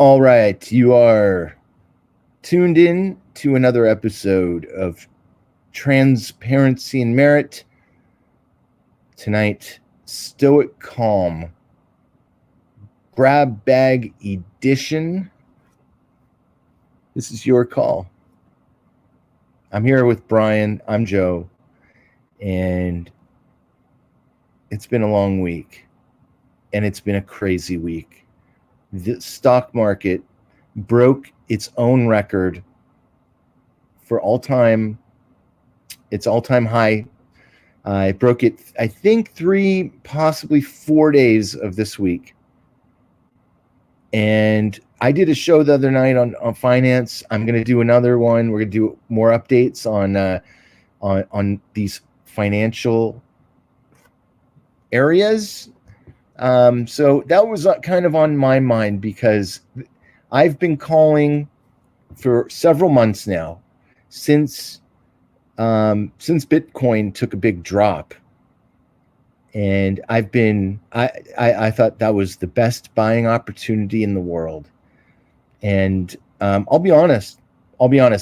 All right, you are tuned in to another episode of Transparency and Merit. Tonight, Stoic Calm, Grab Bag Edition. This is your call. I'm here with Brian. I'm Joe. And it's been a long week. And it's been a crazy week. The stock market broke its own record for its all-time high. It broke it, I think, 3, possibly 4 days of this week. And I did a show the other night on finance. I'm going to do another one. We're going to do more updates on these financial areas. So that was kind of on my mind because I've been calling for several months now since Bitcoin took a big drop. And I thought that was the best buying opportunity in the world. And I'll be honest,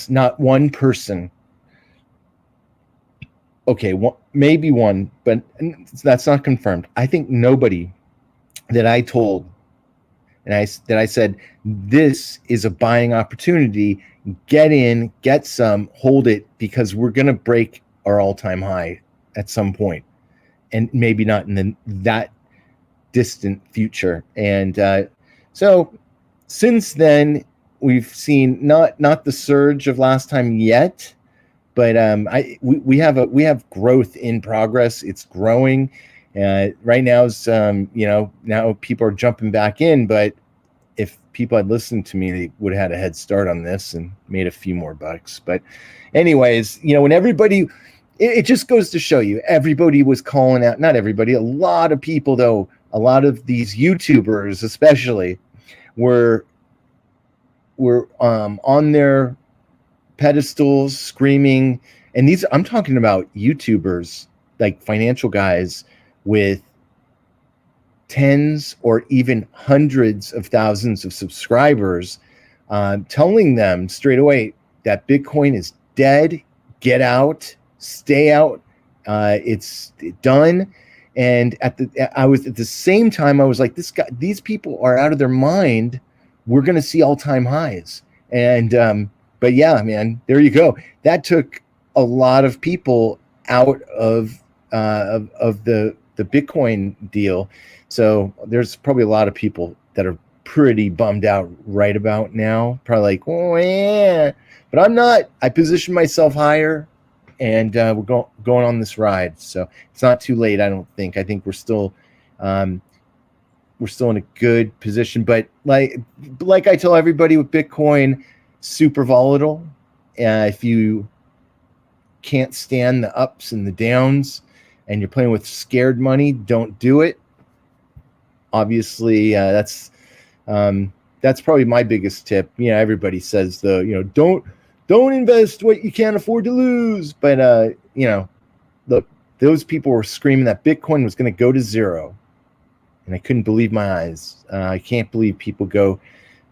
not one person, okay, maybe one, but that's not confirmed. I think nobody that I told and I said, this is a buying opportunity, get in, get some, hold it, because we're going to break our all-time high at some point. And maybe not in that distant future. And so since then, we've seen not the surge of last time yet, but we have growth in progress. It's growing. Right now is now people are jumping back in, but if people had listened to me, they would have had a head start on this and made a few more bucks. But anyways, when everybody, it just goes to show you, everybody was calling out, not everybody, a lot of people though, a lot of these YouTubers especially were on their pedestals screaming. And these, I'm talking about YouTubers, like financial guys with tens or even hundreds of thousands of subscribers, telling them straight away that Bitcoin is dead, get out, stay out, it's done. And at the same time, I was like, these people are out of their mind. We're going to see all-time highs. And but yeah, man, there you go. That took a lot of people out of the Bitcoin deal. So there's probably a lot of people that are pretty bummed out right about now. Probably like, oh yeah, but I'm not. I position myself higher, and we're going on this ride. So it's not too late. I don't think. I think we're still in a good position. But like I tell everybody with Bitcoin, super volatile. If you can't stand the ups and the downs, and you're playing with scared money, don't do it. Obviously, that's probably my biggest tip. Everybody says don't invest what you can't afford to lose. But look, those people were screaming that Bitcoin was going to go to zero, and I couldn't believe my eyes. I can't believe people go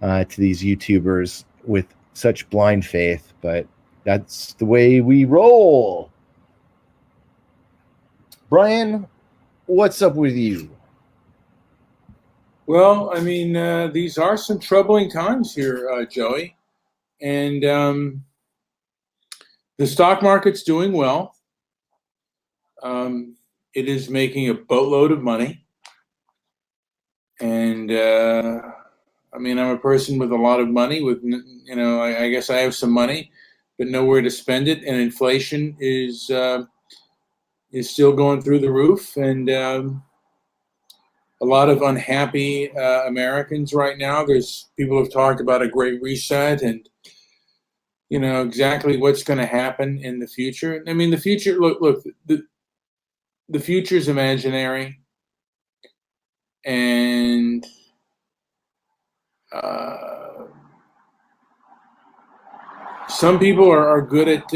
to these YouTubers with such blind faith, but that's the way we roll. Brian, what's up with you? Well, I mean, these are some troubling times here, Joey. And the stock market's doing well. It is making a boatload of money. And I mean, I'm a person with a lot of money. I guess I have some money, but nowhere to spend it. And inflation is still going through the roof. And a lot of unhappy Americans right now. There's people have talked about a great reset and, exactly what's going to happen in the future. I mean, the future, look, the future's imaginary. And some people are good at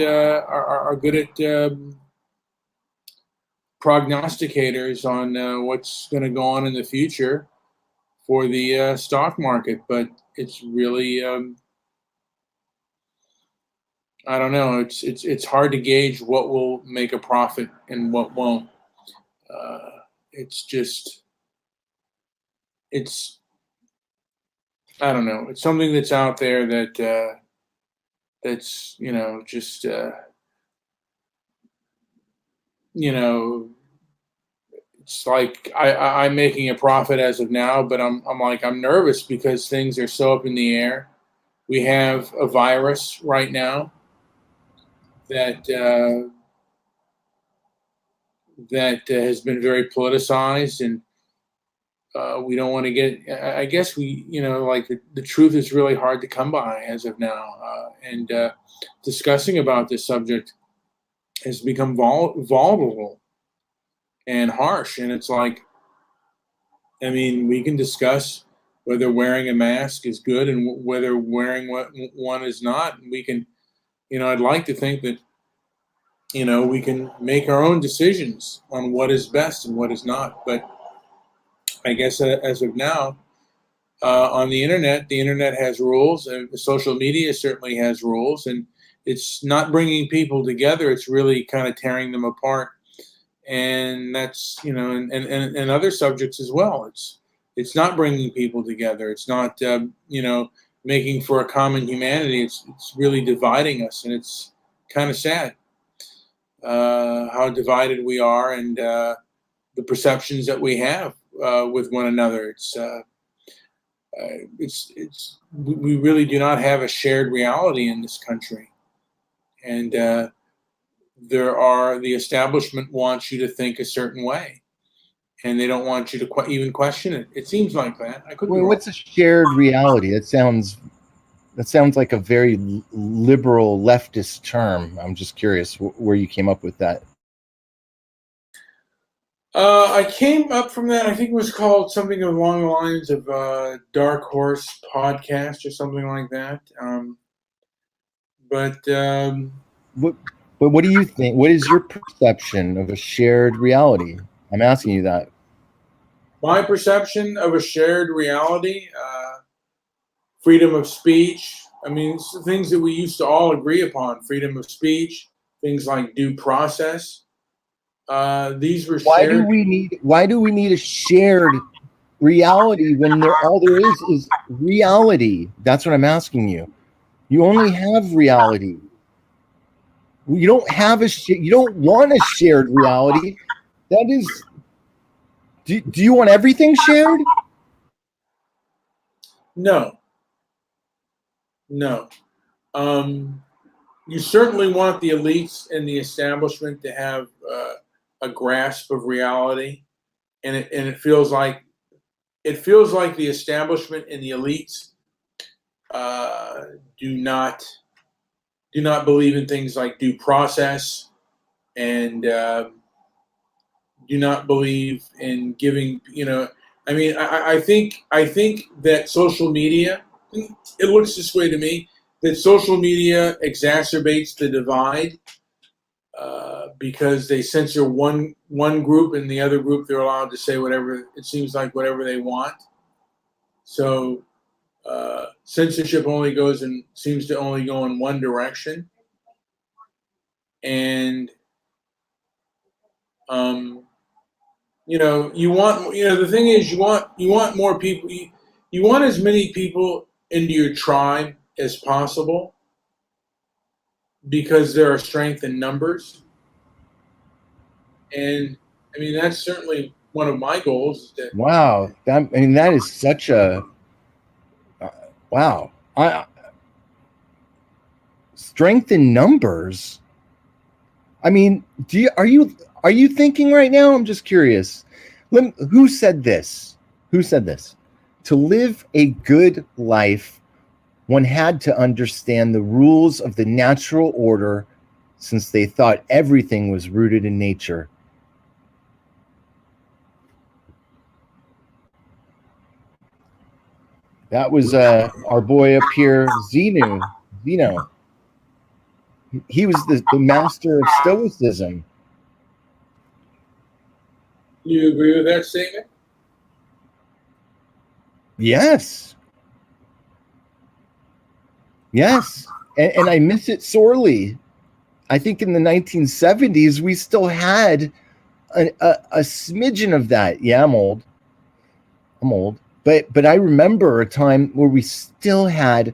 prognosticators on what's going to go on in the future for the stock market, but it's really I don't know. It's hard to gauge what will make a profit and what won't. It's just it's I don't know. It's something that's out there that that's just you know it's like I'm making a profit as of now, but I'm nervous because things are so up in the air. We have a virus right now that has been very politicized, and we don't want to get. I guess like the truth is really hard to come by as of now, and discussing about this subject has become volatile and harsh. And it's like, I mean, we can discuss whether wearing a mask is good and whether wearing one is not. We can, I'd like to think that we can make our own decisions on what is best and what is not. But I guess as of now, on the internet has rules, and social media certainly has rules, and it's not bringing people together. It's really kind of tearing them apart, and that's and other subjects as well. It's not bringing people together. It's not making for a common humanity. It's really dividing us, and it's kind of sad how divided we are, and the perceptions that we have with one another. We really do not have a shared reality in this country, and the establishment wants you to think a certain way, and they don't want you to even question it. It seems like that. I could be Well, wrong. what's a shared reality? That sounds like a very liberal leftist term. I'm just curious where you came up with that. I came up from that. I think it was called something along the lines of Dark Horse Podcast or something like that. But what do you think? What is your perception of a shared reality? I'm asking you that. my perception of a shared reality, freedom of speech. I mean, things that we used to all agree upon: freedom of speech, things like due process. These were Why shared. do we need a shared reality when all there is reality? That's what I'm asking you. You only have reality. You don't have you don't want a shared reality. That is, do you want everything shared? No. You certainly want the elites and the establishment to have a grasp of reality, and it feels like the establishment and the elites do not believe in things like due process, and do not believe in giving. I mean, I think that social media. It looks this way to me, that social media exacerbates the divide because they censor one group, and the other group they're allowed to say whatever it seems like, whatever they want. So censorship seems to only go in one direction, and the thing is, you want more people. You want as many people into your tribe as possible because there are strength in numbers. And I mean, that's certainly one of my goals. Wow, that is such a wow. Strength in numbers. I mean, are you thinking right now? I'm just curious. Who said this? Who said this? To live a good life, one had to understand the rules of the natural order, since they thought everything was rooted in nature. That was our boy up here, Zeno. He was the master of Stoicism. Do you agree with that statement? Yes. Yes. And I miss it sorely. I think in the 1970s, we still had a smidgen of that. Yeah, I'm old. But I remember a time where we still had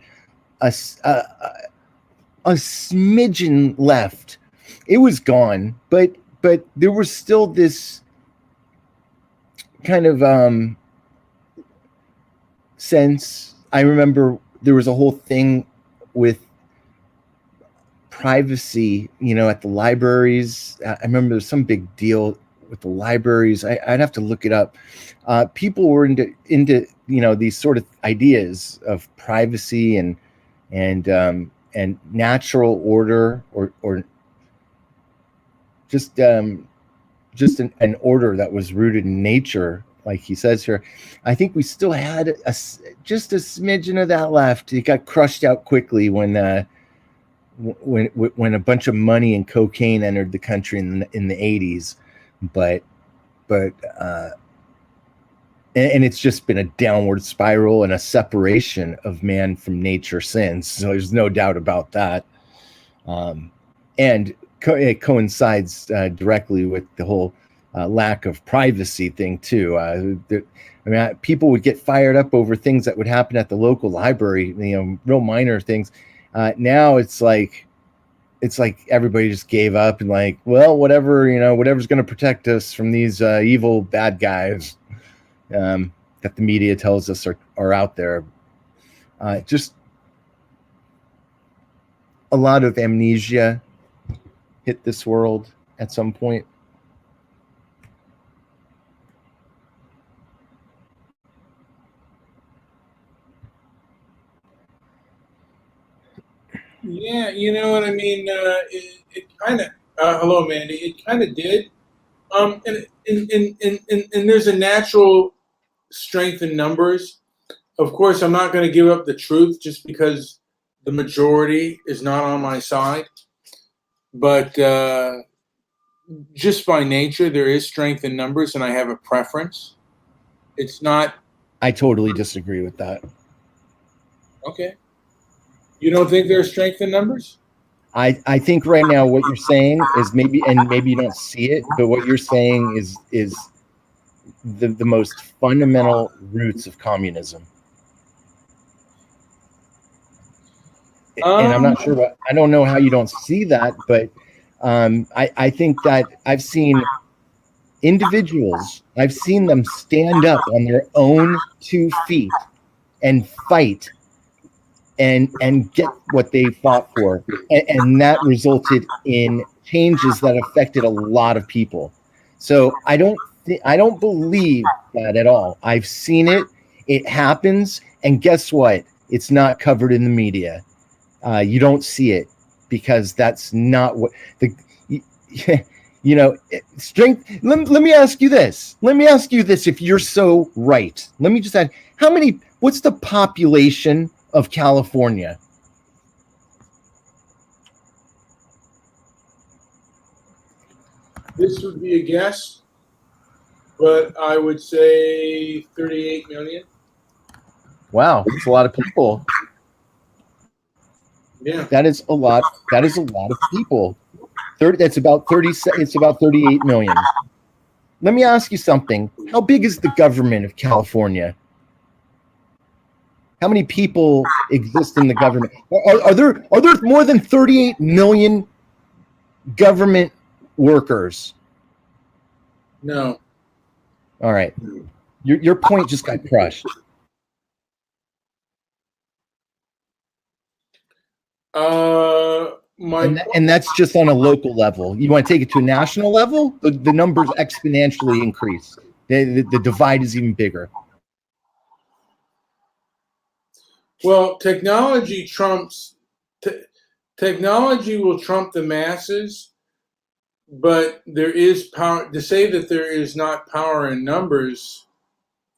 a, a, a smidgen left. It was gone, but there was still this kind of sense. I remember there was a whole thing with privacy, at the libraries. I remember there was some big deal with the libraries. I'd have to look it up. People were into these sort of ideas of privacy and natural order, or just an order that was rooted in nature, like he says here. I think we still had just a smidgen of that left. It got crushed out quickly when a bunch of money and cocaine entered the country in the 80s. But and it's just been a downward spiral and a separation of man from nature since. So there's no doubt about that. And it coincides directly with the whole lack of privacy thing too. People would get fired up over things that would happen at the local library, real minor things. Now it's like everybody just gave up and like, well, whatever's going to protect us from these evil bad guys that the media tells us are out there. Just a lot of amnesia hit this world at some point. Yeah, you know what I mean. It kind of. Hello, Mandy. It kind of did. And there's a natural strength in numbers. Of course, I'm not going to give up the truth just because the majority is not on my side. But just by nature, there is strength in numbers, and I have a preference. It's not. I totally disagree with that. Okay. You don't think there's strength in numbers? I think right now what you're saying is maybe you don't see it, but what you're saying is the most fundamental roots of communism. And I'm not sure I don't know how you don't see that, but I think that I've seen individuals, I've seen them stand up on their own 2 feet and fight and get what they fought for, and that resulted in changes that affected a lot of people. So I don't believe that at all. I've seen it. It happens, and guess what? It's not covered in the media. You don't see it because that's not what the strength. Let me ask you this. If you're so right, let me just add, what's the population of California? This would be a guess, but I would say 38 million. Wow, that's a lot of people. Yeah, that is a lot of people. It's about 38 million. Let me ask you something. How big is the government of California? How many people exist in the government? Are there more than 38 million government workers? No. All right. Your point just got crushed. And that's just on a local level. You want to take it to a national level? The numbers exponentially increase. The divide is even bigger. Well, technology will trump the masses, but there is power. To say that there is not power in numbers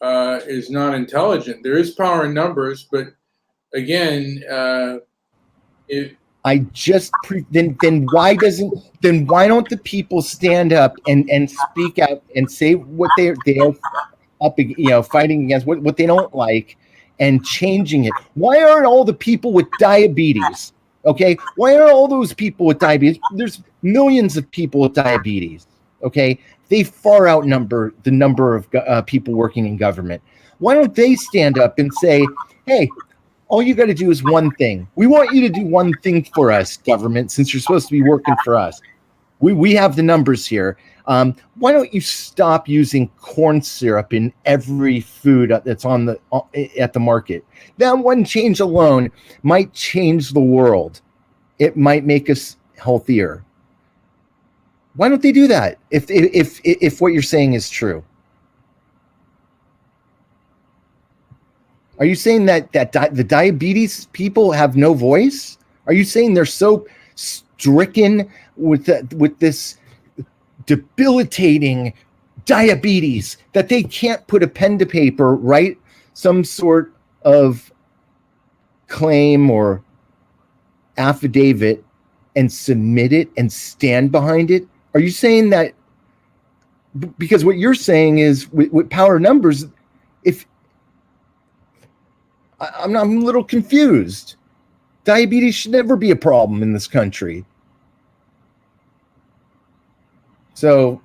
is not intelligent. There is power in numbers, but again, then why don't the people stand up and speak out and say what they are? fighting against what they don't like and changing it. Why aren't all the people with diabetes? Okay, why aren't all those people with diabetes? There's millions of people with diabetes. Okay, they far outnumber the number of people working in government. Why don't they stand up and say, "Hey, all you got to do is one thing. We want you to do one thing for us, government, since you're supposed to be working for us. We have the numbers here. Why don't you stop using corn syrup in every food that's at the market? That one change alone might change the world. It might make us healthier. Why don't they do that if what you're saying is true? Are you saying that the diabetes people have no voice? Are you saying they're so stricken with this debilitating diabetes that they can't put a pen to paper, write some sort of claim or affidavit and submit it and stand behind it? Are you saying that? Because what you're saying is with power numbers, if I'm a little confused. Diabetes should never be a problem in this country. So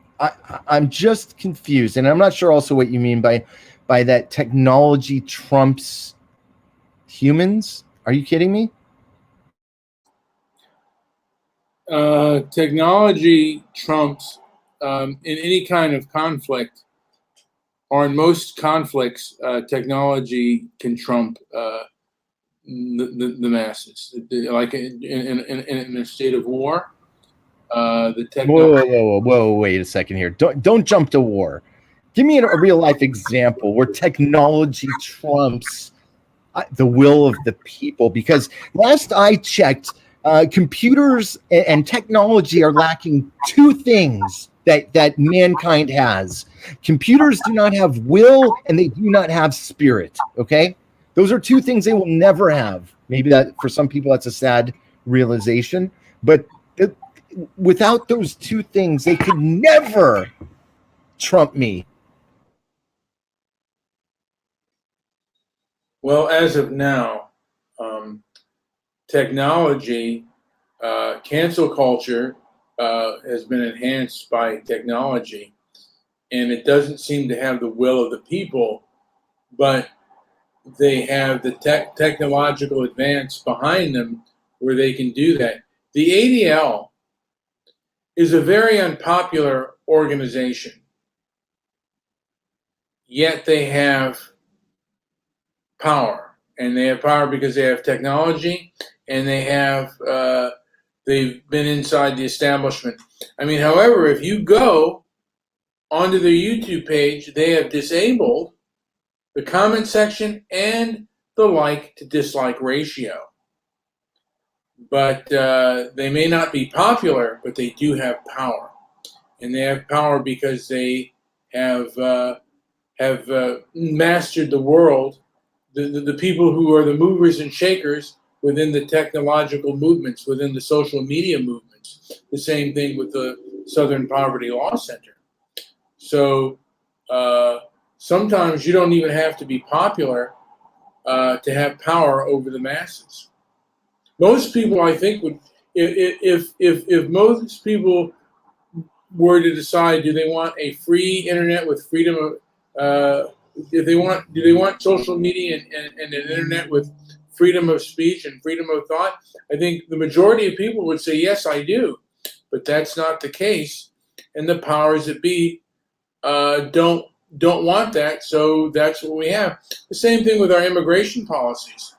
I'm just confused, and I'm not sure also what you mean by that technology trumps humans. Are you kidding me? Technology trumps in any kind of conflict, or in most conflicts, technology can trump the masses. Like in a state of war, the technology. Whoa! Wait a second here. Don't jump to war. Give me a real life example where technology trumps the will of the people. Because last I checked, computers and technology are lacking two things that mankind has. Computers do not have will, and they do not have spirit. Okay, those are two things they will never have. Maybe that for some people that's a sad realization, but without those two things, they could never trump me. Well, as of now, technology, cancel culture has been enhanced by technology, and it doesn't seem to have the will of the people, but they have the technological advance behind them where they can do that. The ADL is a very unpopular organization, yet they have power, and they have power because they have technology, and they've been inside the establishment. I mean, however, if you go onto their YouTube page, they have disabled the comment section and the like to dislike ratio. But they may not be popular, but they do have power, and they have power because they have mastered the world. The people who are the movers and shakers within the technological movements, within the social media movements. The same thing with the Southern Poverty Law Center. So sometimes you don't even have to be popular to have power over the masses. Most people, I think, would, if most people were to decide, do they want a free internet with freedom of, do they want social media and an internet with freedom of speech and freedom of thought? I think the majority of people would say, yes, I do. But that's not the case. And the powers that be don't want that. So that's what we have. The same thing with our immigration policies.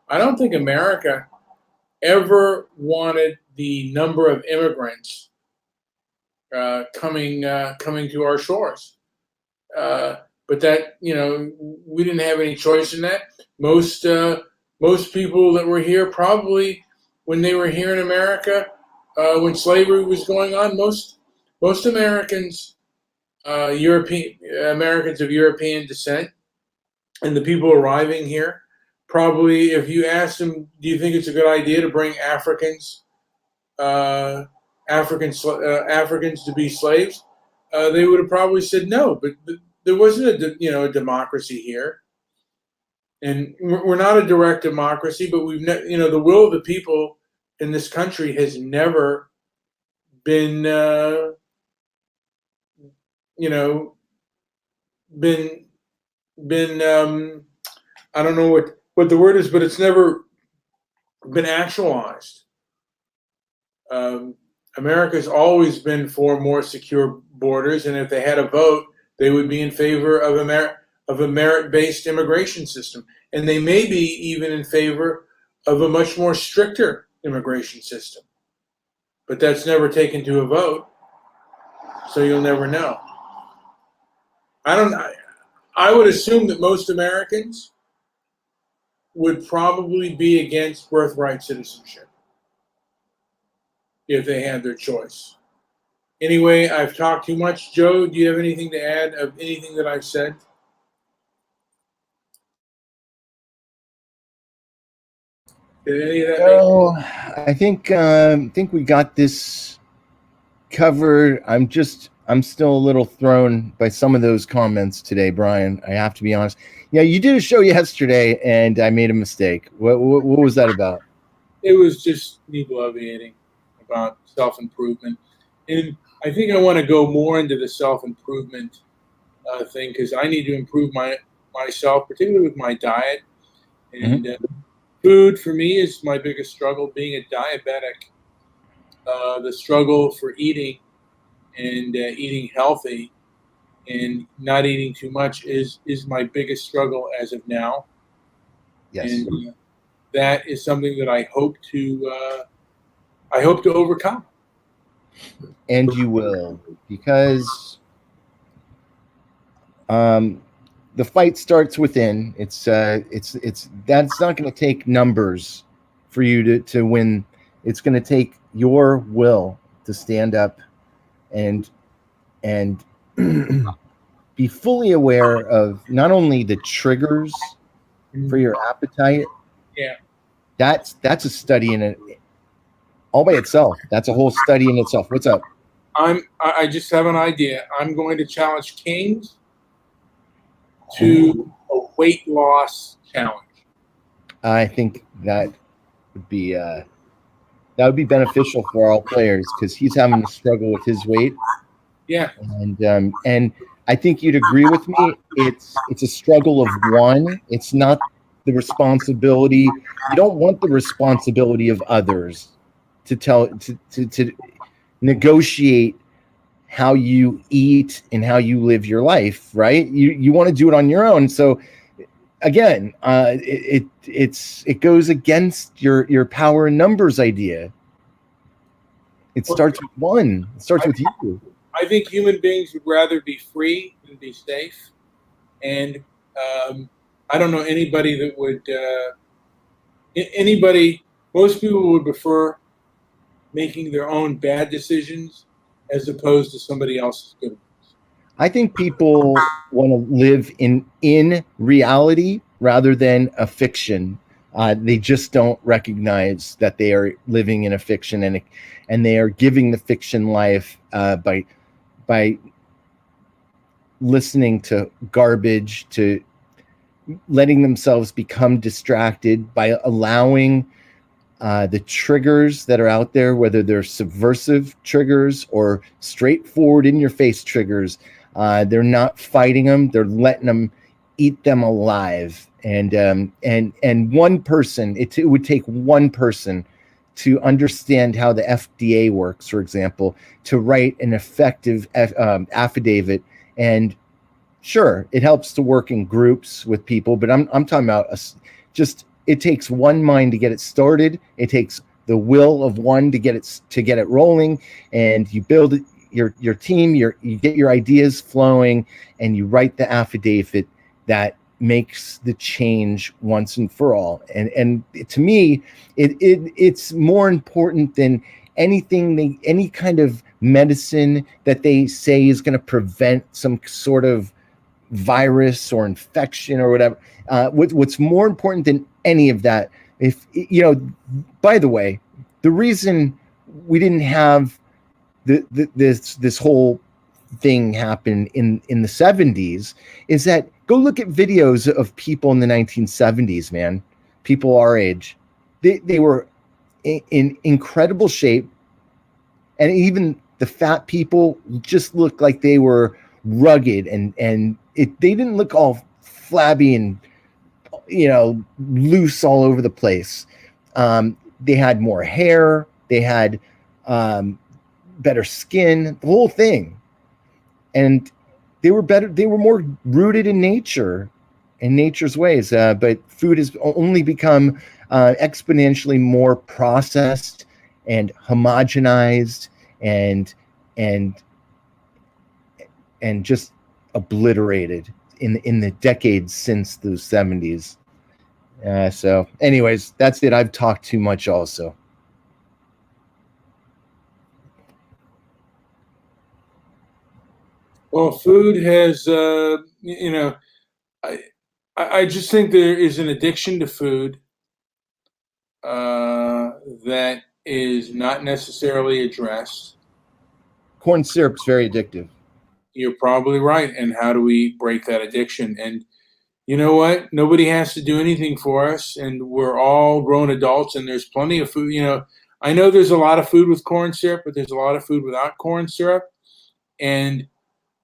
I don't think America ever wanted the number of immigrants coming to our shores. But that, we didn't have any choice in that. Most people that were here, probably when they were here in America, when slavery was going on, most Americans, Americans of European descent, and the people arriving here, probably, if you asked them, do you think it's a good idea to bring Africans to be slaves? They would have probably said no. But there wasn't a democracy here, and we're not a direct democracy, but the will of the people in this country has never been you know been I don't know what the word is, but it's never been actualized. America's always been for more secure borders, and if they had a vote, they would be in favor of a merit-based immigration system, and they may be even in favor of a much more stricter immigration system. But that's never taken to a vote, so you'll never know. I would assume that most Americans would probably be against birthright citizenship if they had their choice. Anyway, I've talked too much. Joe, do you have anything to add of anything that I've said? Did any of that No, I think we got this covered. I'm still a little thrown by some of those comments today, Brian. I have to be honest. Yeah, you did a show yesterday, and I made a mistake. What was that about? It was just me bloviating about self-improvement. And I think I want to go more into the self-improvement thing because I need to improve myself, particularly with my diet. And food for me is my biggest struggle. Being a diabetic, the struggle for eating and eating healthy and not eating too much is my biggest struggle as of now. Yes. And that is something that I hope to overcome. And you will, because the fight starts within. It's that's not going to take numbers for you to win. It's going to take your will to stand up and be fully aware of not only the triggers for your appetite. Yeah, that's a study in it all by itself. That's a whole study in itself. What's up? I just have an idea. I'm going to challenge Kings to a weight loss challenge. I think that would be beneficial for all players because he's having to struggle with his weight. Yeah, and I think you'd agree with me. It's a struggle of one. It's not the responsibility. You don't want the responsibility of others to negotiate how you eat and how you live your life, right? You want to do it on your own. So again, it goes against your power in numbers idea. It starts with one. It starts with you. I think human beings would rather be free than be safe. And I don't know anybody that would, most people would prefer making their own bad decisions as opposed to somebody else's good ones. I think people want to live in reality rather than a fiction. They just don't recognize that they are living in a fiction, and they are giving the fiction life by listening to garbage, to letting themselves become distracted, by allowing the triggers that are out there, whether they're subversive triggers or straightforward in your face triggers. They're not fighting them. They're letting them eat them alive. And one person, it would take one person to understand how the FDA works, for example, to write an effective affidavit. And sure, it helps to work in groups with people, but I'm talking about it takes one mind to get it started. It takes the will of one to get it rolling, and you build your team. You get your ideas flowing, and you write the affidavit that makes the change once and for all. And to me, it's more important than anything, any kind of medicine that they say is going to prevent some sort of virus or infection or whatever. What's more important than any of that, by the way, the reason we didn't have this whole thing happened in the 70s is that go look at videos of people in the 1970s, man. People our age. They were in incredible shape, and even the fat people just looked like they were rugged, and they didn't look all flabby and loose all over the place. They had more hair, they had better skin, the whole thing, and they were better. They were more rooted in nature and nature's ways. But food has only become exponentially more processed and homogenized and and just obliterated in the decades since the 70s. So anyways, that's it. I've talked too much also. Well, food has, I just think there is an addiction to food that is not necessarily addressed. Corn syrup's very addictive. You're probably right. And how do we break that addiction? And you know what? Nobody has to do anything for us, and we're all grown adults, and there's plenty of food. I know there's a lot of food with corn syrup, but there's a lot of food without corn syrup. And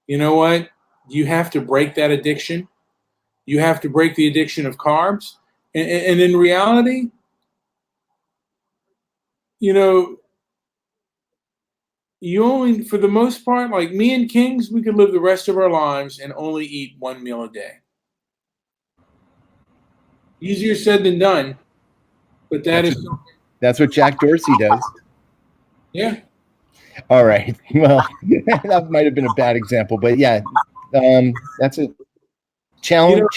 you know what? You have to break that addiction. You have to break the addiction of carbs. And in reality, you only, for the most part, like me and Kings, we could live the rest of our lives and only eat one meal a day. Easier said than done, but that's what Jack Dorsey does. Yeah. All right. Well, that might have been a bad example, but yeah, that's it. Challenge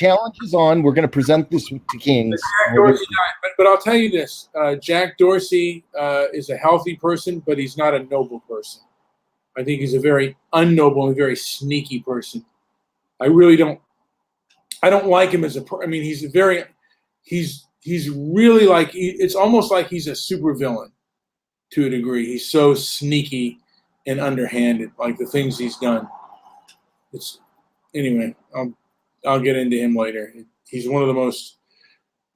is on. We're going to present this to Kings. Jack Dorsey died, but I'll tell you this: Jack Dorsey is a healthy person, but he's not a noble person. I think he's a very unnoble and very sneaky person. I really don't. I don't like him as a. I mean, he's really like. It's almost like he's a supervillain to a degree. He's so sneaky and underhanded, like the things he's done. Anyway. I'll get into him later. He's one of the most.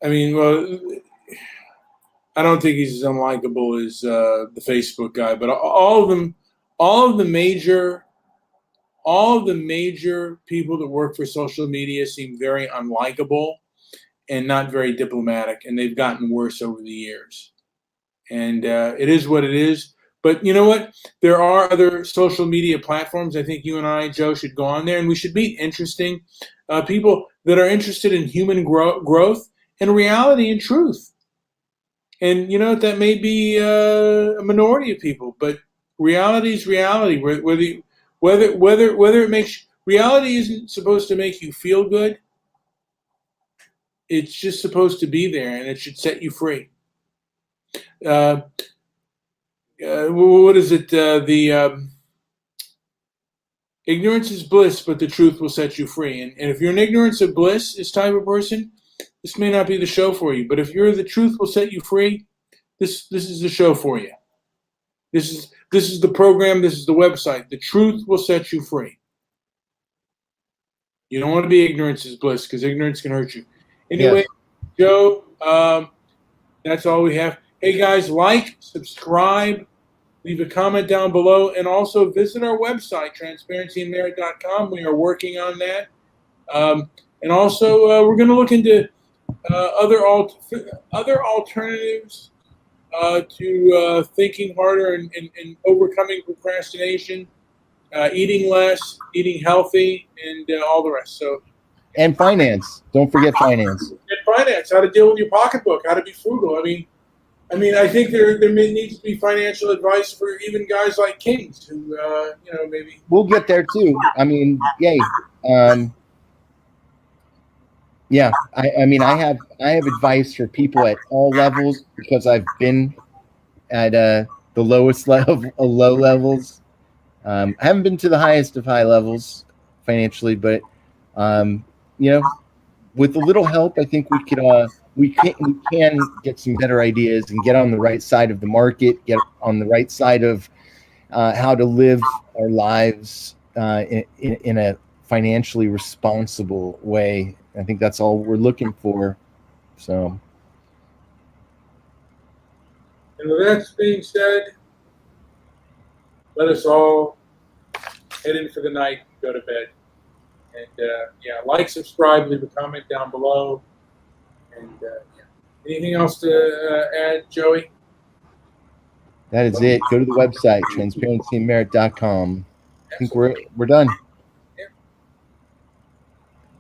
I mean, well, I don't think he's as unlikable as the Facebook guy, but all of the major people that work for social media seem very unlikable and not very diplomatic, and they've gotten worse over the years. And it is what it is. But you know what? There are other social media platforms. I think you and I, Joe, should go on there, and we should meet interesting people that are interested in human growth and reality and truth. And that may be a minority of people, but reality is reality. Whether it makes reality isn't supposed to make you feel good. It's just supposed to be there, and it should set you free. What is it? Ignorance is bliss, but the truth will set you free. And if you're an ignorance of bliss, this type of person, this may not be the show for you. But if you're the truth will set you free, this is the show for you. This is the program. This is the website. The truth will set you free. You don't want to be ignorance is bliss, because ignorance can hurt you. Anyway, yes. Joe, that's all we have. Hey guys, like, subscribe, leave a comment down below, and also visit our website, transparencyandmerit.com. We are working on that. And also, we're going to look into other alternatives to thinking harder and overcoming procrastination, eating less, eating healthy, and all the rest. And finance. Don't forget finance. And finance, how to deal with your pocketbook, how to be frugal. I mean, I think there needs to be financial advice for even guys like Kings who, maybe. We'll get there too. I mean, yay. Yeah. I mean, I have advice for people at all levels, because I've been at the lowest level, low levels. I haven't been to the highest of high levels financially, but with a little help, I think we could. We can get some better ideas and get on the right side of the market, get on the right side of how to live our lives in a financially responsible way. I think that's all we're looking for. So, And with that being said, let us all head in for the night and go to bed. And yeah, like, subscribe, leave a comment down below. And yeah. Anything else to add, Joey? that is it. Go to the website, transparencyandmerit.com. I think we're done.